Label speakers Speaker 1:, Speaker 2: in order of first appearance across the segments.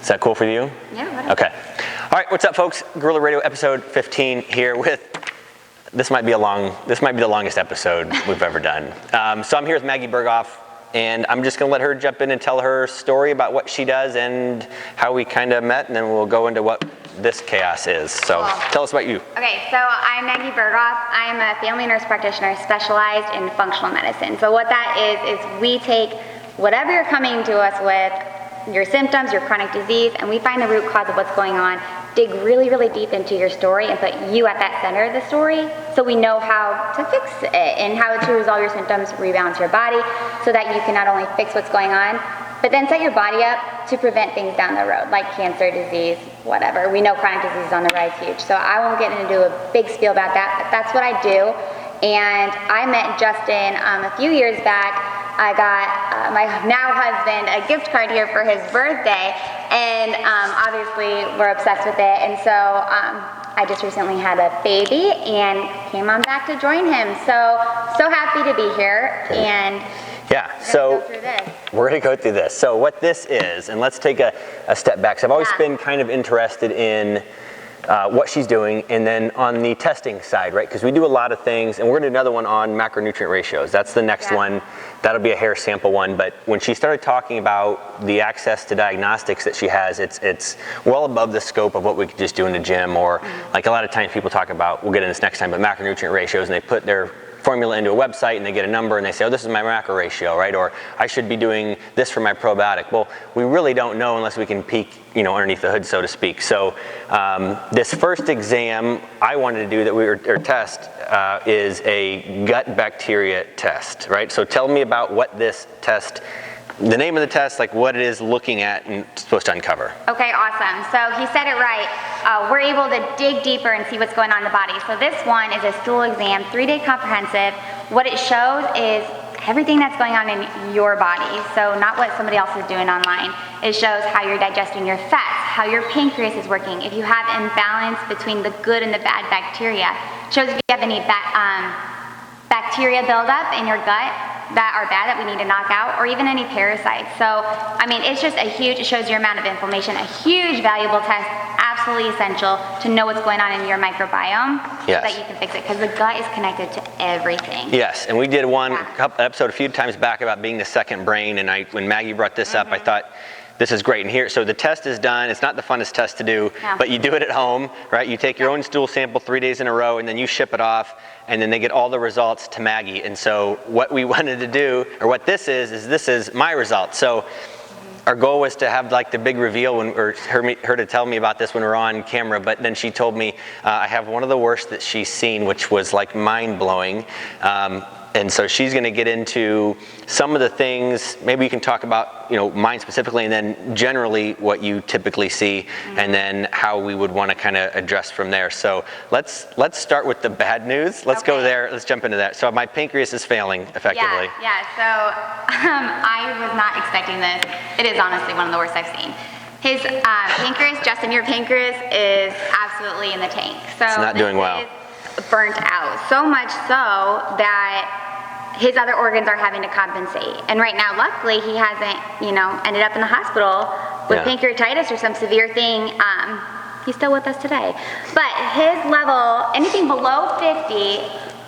Speaker 1: Is that cool for you?
Speaker 2: Yeah, whatever.
Speaker 1: Okay. All right, what's up, folks? Guerrilla Radio episode 15 here with, this might be the longest episode we've ever done. So I'm here with Maggie Berghoff, and I'm just gonna let her jump in and tell her story about what she does and how we kind of met, and then we'll go into what this chaos is. So
Speaker 2: Cool.
Speaker 1: Tell us about you.
Speaker 2: Okay, so I'm Maggie Berghoff. I'm a family nurse practitioner specialized in functional medicine. So what that is we take whatever you're coming to us with, your symptoms, your chronic disease, and we find the root cause of what's going on, dig really, really deep into your story and put you at that center of the story so we know how to fix it and how to resolve your symptoms, rebalance your body so that you can not only fix what's going on, but then set your body up to prevent things down the road, like cancer, disease, whatever. We know chronic disease is on the rise huge, so I won't get into a big spiel about that, but that's what I do. And I met Justin a few years back. I got my now husband a gift card here for his birthday, and obviously we're obsessed with it. And so I just recently had a baby and came on back to join him. So happy to be here.
Speaker 1: Okay.
Speaker 2: And
Speaker 1: yeah, so we're going to go through this. So what this is, and let's take a step back. So I've always been kind of interested in what she's doing, and then on the testing side, right? Because we do a lot of things, and we're going to do another one on macronutrient ratios. That's the next one. That'll be a hair sample one. But when she started talking about the access to diagnostics that she has, it's well above the scope of what we could just do in the gym, or like a lot of times people talk about, we'll get into this next time, but macronutrient ratios, and they put their formula into a website and they get a number and they say, oh, this is my macro ratio, right? Or I should be doing this for my probiotic. Well, we really don't know unless we can peek, underneath the hood, so to speak. So this first exam I wanted to do or test is a gut bacteria test, right? So tell me about what this test, the name of the test, like what it is looking at and supposed to uncover.
Speaker 2: Okay, awesome. So he said it right. We're able to dig deeper and see what's going on in the body. So this one is a stool exam, 3-day comprehensive. What it shows is everything that's going on in your body. So not what somebody else is doing online. It shows how you're digesting your fats, how your pancreas is working. If you have imbalance between the good and the bad bacteria. It shows if you have any bacteria buildup in your gut that are bad that we need to knock out, or even any parasites. So, I mean, it's just it shows your amount of inflammation, a huge valuable test, absolutely essential to know what's going on in your microbiome so that you can fix it, because the gut is connected to everything.
Speaker 1: Yes, and we did one episode a few times back about being the second brain, and when Maggie brought this up, I thought, this is great. And here, so the test is done. It's not the funnest test to do, but you do it at home, right? You take your own stool sample 3 days in a row, and then you ship it off, and then they get all the results to Maggie. And so what we wanted to do, or what this is my result. So our goal was to have like the big reveal or her to tell me about this when we were on camera, but then she told me I have one of the worst that she's seen, which was like mind-blowing. And so she's going to get into some of the things, maybe you can talk about, mine specifically, and then generally what you typically see, and then how we would want to kind of address from there. So let's start with the bad news. Let's go there. Let's jump into that. So my pancreas is failing effectively.
Speaker 2: Yeah. So I was not expecting this. It is honestly one of the worst I've seen. His pancreas, Justin, your pancreas is absolutely in the tank. So
Speaker 1: it's not doing well.
Speaker 2: Burnt out, so much so that his other organs are having to compensate. And right now, luckily, he hasn't, ended up in the hospital with pancreatitis or some severe thing. He's still with us today. But his level, anything below 50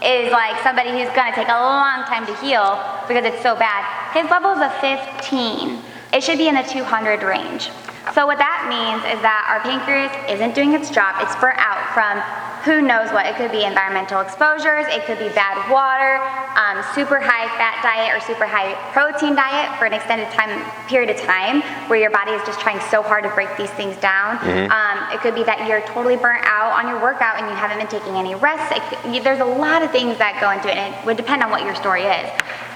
Speaker 2: is like somebody who's gonna take a long time to heal because it's so bad. His level is a 15. It should be in the 200 range. So what that means is that our pancreas isn't doing its job. It's burnt out from who knows what. It could be environmental exposures, it could be bad water, super high fat diet or super high protein diet for an extended period of time where your body is just trying so hard to break these things down. It could be that you're totally burnt out on your workout and you haven't been taking any rest. There's a lot of things that go into it, and it would depend on what your story is.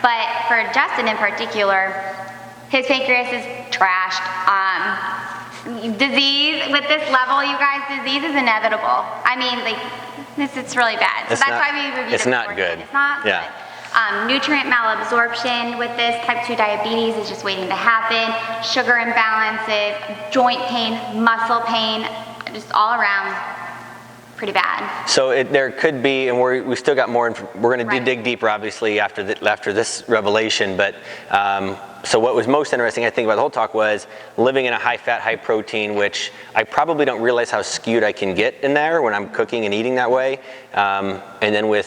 Speaker 2: But for Justin in particular, his pancreas is trashed. Disease with this level, you guys, disease is inevitable. I mean, it's really bad. So that's why we reviewed it.
Speaker 1: It's not good.
Speaker 2: It's not good. Nutrient malabsorption with this, type 2 diabetes is just waiting to happen. Sugar imbalances, joint pain, muscle pain, just all around pretty bad. So
Speaker 1: there could be, and we still got more. We're going to dig deeper, obviously, after this revelation. But So what was most interesting, I think, about the whole talk was living in a high-fat, high-protein, which I probably don't realize how skewed I can get in there when I'm cooking and eating that way. And then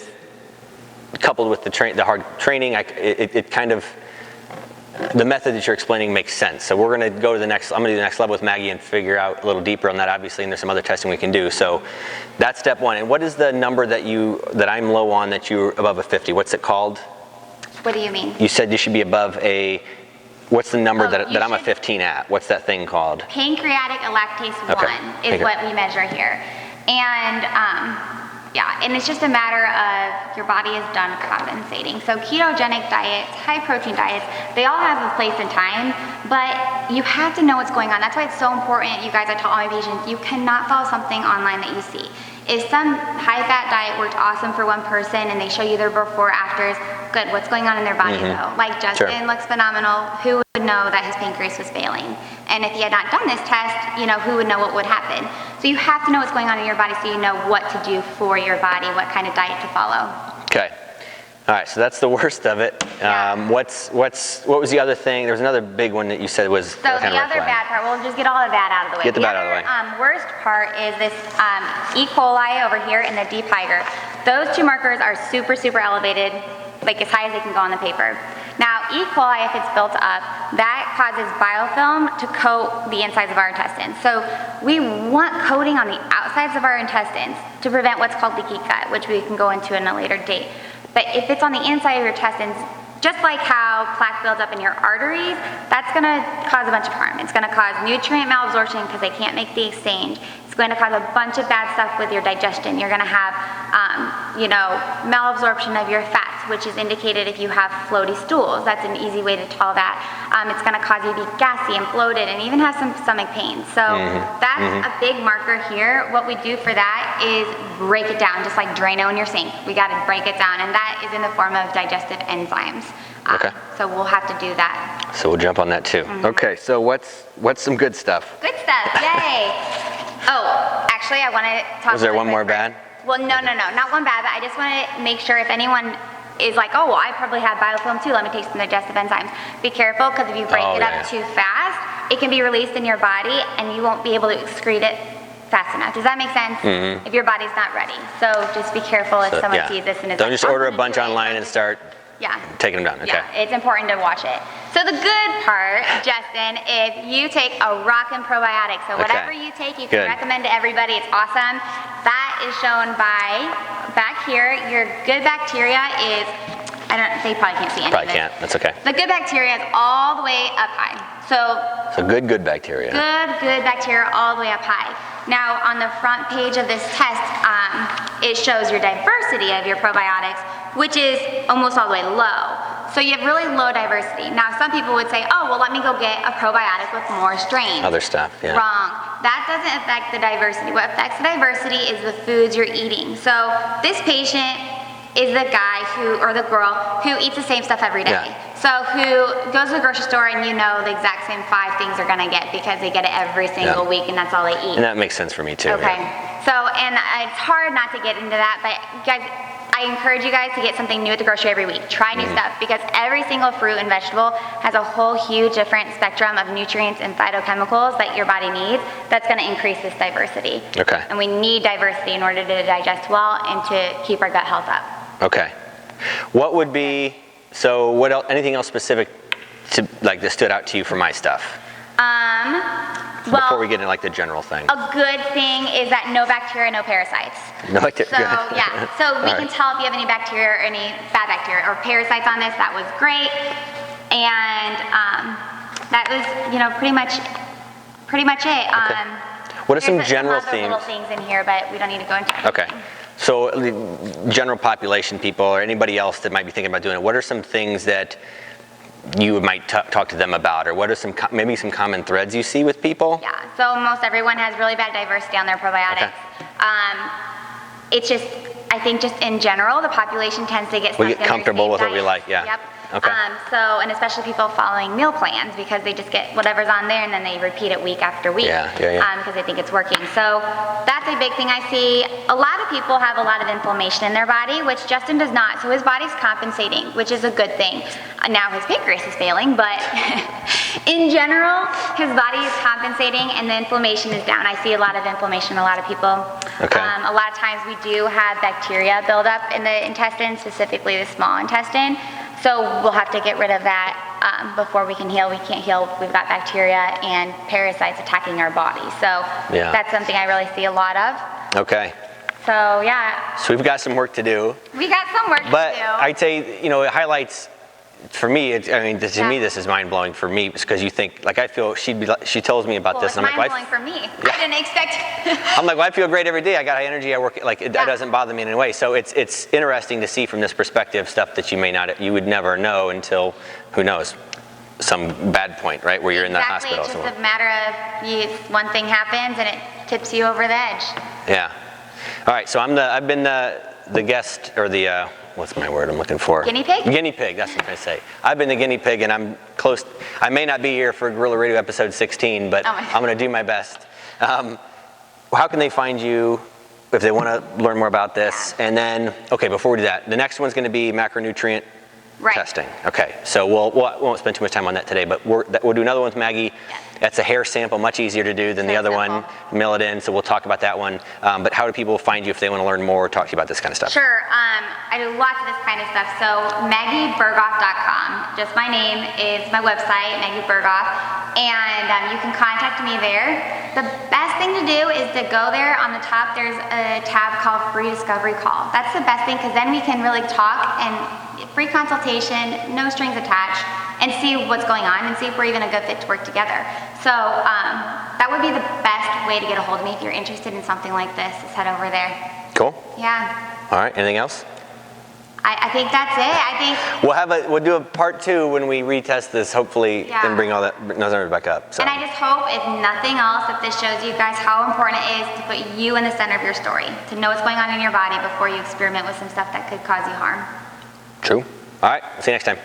Speaker 1: coupled with the hard training, it kind of, the method that you're explaining makes sense. So we're going to go to the next. I'm going to do the next level with Maggie and figure out a little deeper on that, obviously, and there's some other testing we can do. So that's step one. And what is the number that I'm low on that you're above a 50? What's it called?
Speaker 2: What do you mean?
Speaker 1: You said you should be above a. What's the number that I'm a 15 at? What's that thing called?
Speaker 2: Pancreatic lactase 1 is what we measure here, and and it's just a matter of your body is done compensating. So ketogenic diets, high protein diets, they all have a place and time, but you have to know what's going on. That's why it's so important, you guys, I tell all my patients, you cannot follow something online that you see. If some high-fat diet worked awesome for one person and they show you their before afters, good, what's going on in their body though? Like Justin looks phenomenal, who would know that his pancreas was failing? And if he had not done this test, who would know what would happen? So you have to know what's going on in your body so you know what to do for your body, what kind of diet to follow. Okay.
Speaker 1: All right, so that's the worst of it.
Speaker 2: Yeah.
Speaker 1: What was the other thing? There was another big one that you said was
Speaker 2: So the other bad part, we'll just get all the bad out of the way.
Speaker 1: Get the bad out of the way.
Speaker 2: Worst part is this E. coli over here and the deep Piger. Those two markers are super, super elevated, like as high as they can go on the paper. Now, E. coli, if it's built up, that causes biofilm to coat the insides of our intestines. So we want coating on the outsides of our intestines to prevent what's called leaky gut, which we can go into in a later date. But if it's on the inside of your intestines, just like how plaque builds up in your arteries, that's going to cause a bunch of harm. It's going to cause nutrient malabsorption because they can't make the exchange. It's going to cause a bunch of bad stuff with your digestion. You're going to have, malabsorption of your fats, which is indicated if you have floaty stools. That's an easy way to tell that. It's going to cause you to be gassy and bloated and even have some stomach pain. So that's a big marker here. What we do for that is break it down, just like Drano in your sink. We got to break it down, and that is in the form of digestive enzymes. So we'll have to do that.
Speaker 1: So we'll jump on that too. Okay, so what's some good stuff?
Speaker 2: Good stuff, yay. Oh, actually, I want to talk.
Speaker 1: Was there one more bad?
Speaker 2: Well, no, not one bad, but I just want to make sure if anyone is like, oh, well, I probably have biofilm too, let me take some digestive enzymes. Be careful, because if you break it up too fast, it can be released in your body and you won't be able to excrete it fast enough. Does that make sense? If your body's not ready. So just be careful if someone sees this and is
Speaker 1: Don't just order a bunch online and start taking them down. Okay.
Speaker 2: Yeah, it's important to watch it. So the good part, Justin, if you take a rockin' probiotic, so whatever you take, you can recommend to everybody, it's awesome. That is shown by back here. Your good bacteria is, they probably can't see any of it.
Speaker 1: Probably can't, that's okay.
Speaker 2: The good bacteria is all the way up high. So
Speaker 1: good bacteria.
Speaker 2: Good bacteria all the way up high. Now on the front page of this test, it shows your diversity of your probiotics, which is almost all the way low. So you have really low diversity. Now some people would say, oh, well, let me go get a probiotic with more strains.
Speaker 1: Other stuff, yeah.
Speaker 2: Wrong. That doesn't affect the diversity. What affects the diversity is the foods you're eating. So this patient is the guy or the girl who eats the same stuff every day.
Speaker 1: Yeah.
Speaker 2: So who goes to the grocery store and the exact same 5 things they're gonna get because they get it every single week and that's all they eat.
Speaker 1: And that makes sense for me too.
Speaker 2: Okay. Yeah. So, and it's hard not to get into that, but guys, I encourage you guys to get something new at the grocery every week. Try new stuff, because every single fruit and vegetable has a whole huge different spectrum of nutrients and phytochemicals that your body needs that's gonna increase this diversity. Okay. And we need diversity in order to digest well and to keep our gut health up. Okay.
Speaker 1: What would be, what else, anything else specific to, that stood out to you for my stuff? Before we get into the general thing.
Speaker 2: A good thing is that no bacteria, no parasites.
Speaker 1: No bacteria.
Speaker 2: So yeah, so we can tell if you have any bacteria or any bad bacteria or parasites on this. That was great, and that was pretty much it.
Speaker 1: Okay. What are some general themes?
Speaker 2: Little things in here, but we don't need to go into everything.
Speaker 1: Okay. So the general population people or anybody else that might be thinking about doing it, what are some things that you might talk to them about, or what are maybe some common threads you see with people?
Speaker 2: Yeah, so most everyone has really bad diversity on their probiotics. Okay. It's just, I think just in general, the population tends to get
Speaker 1: comfortable with what we like, yeah.
Speaker 2: Yep.
Speaker 1: Okay.
Speaker 2: And especially people following meal plans, because they just get whatever's on there and then they repeat it week after week. Because they think it's working. So that's a big thing I see. A lot of people have a lot of inflammation in their body, which Justin does not. So his body's compensating, which is a good thing. Now his pancreas is failing, but in general, his body is compensating and the inflammation is down. I see a lot of inflammation in a lot of people.
Speaker 1: Okay.
Speaker 2: A lot of times we do have bacteria build up in the intestine, specifically the small intestine. So we'll have to get rid of that before we can heal. We can't heal. We've got bacteria and parasites attacking our body. So that's something I really see a lot of.
Speaker 1: Okay.
Speaker 2: So yeah.
Speaker 1: So we've got some work to do.
Speaker 2: We got some work to do.
Speaker 1: But I'd say, you know, it highlights, for me, to me, this is mind-blowing for me, because you think, like, I feel, she tells me about this, and I'm like,
Speaker 2: mind-blowing for me. I didn't expect.
Speaker 1: I'm like, well, I feel great every day. I got high energy. I work, like, it doesn't bother me in any way. So it's interesting to see from this perspective stuff that you would never know until, who knows, some bad point, right, where you're in the hospital.
Speaker 2: It's just a matter of one thing happens and it tips you over the edge.
Speaker 1: Yeah. All right. So I've been the guest, or the what's my word I'm looking for?
Speaker 2: Guinea pig?
Speaker 1: Guinea pig, that's what I'm going to say. I've been the guinea pig, and I'm close. I may not be here for Guerrilla Radio episode 16, but I'm going to do my best. How can they find you if they want to learn more about this? And then, okay, before we do that, the next one's going to be macronutrient testing. Okay, so we won't spend too much time on that today, but we'll do another one with Maggie.
Speaker 2: Yes.
Speaker 1: That's a hair sample, much easier to do than the other one. Mail it in, so we'll talk about that one. But how do people find you if they want to learn more or talk to you about this kind of stuff?
Speaker 2: Sure, I do lots of this kind of stuff. So MaggieBerghoff.com, just my name, is my website, Maggie Berghoff, and you can contact me there. The best thing to do is to go there. On the top, there's a tab called Free Discovery Call. That's the best thing, because then we can really talk, and free consultation, no strings attached, and see what's going on and see if we're even a good fit to work together. So that would be the best way to get a hold of me if you're interested in something like this, is head over there.
Speaker 1: Cool.
Speaker 2: Yeah.
Speaker 1: All right, anything else?
Speaker 2: I think that's it. I think
Speaker 1: we'll do a part 2 when we retest this, hopefully, and bring those numbers back up. So.
Speaker 2: And I just hope, if nothing else, that this shows you guys how important it is to put you in the center of your story, to know what's going on in your body before you experiment with some stuff that could cause you harm.
Speaker 1: True. All right, see you next time.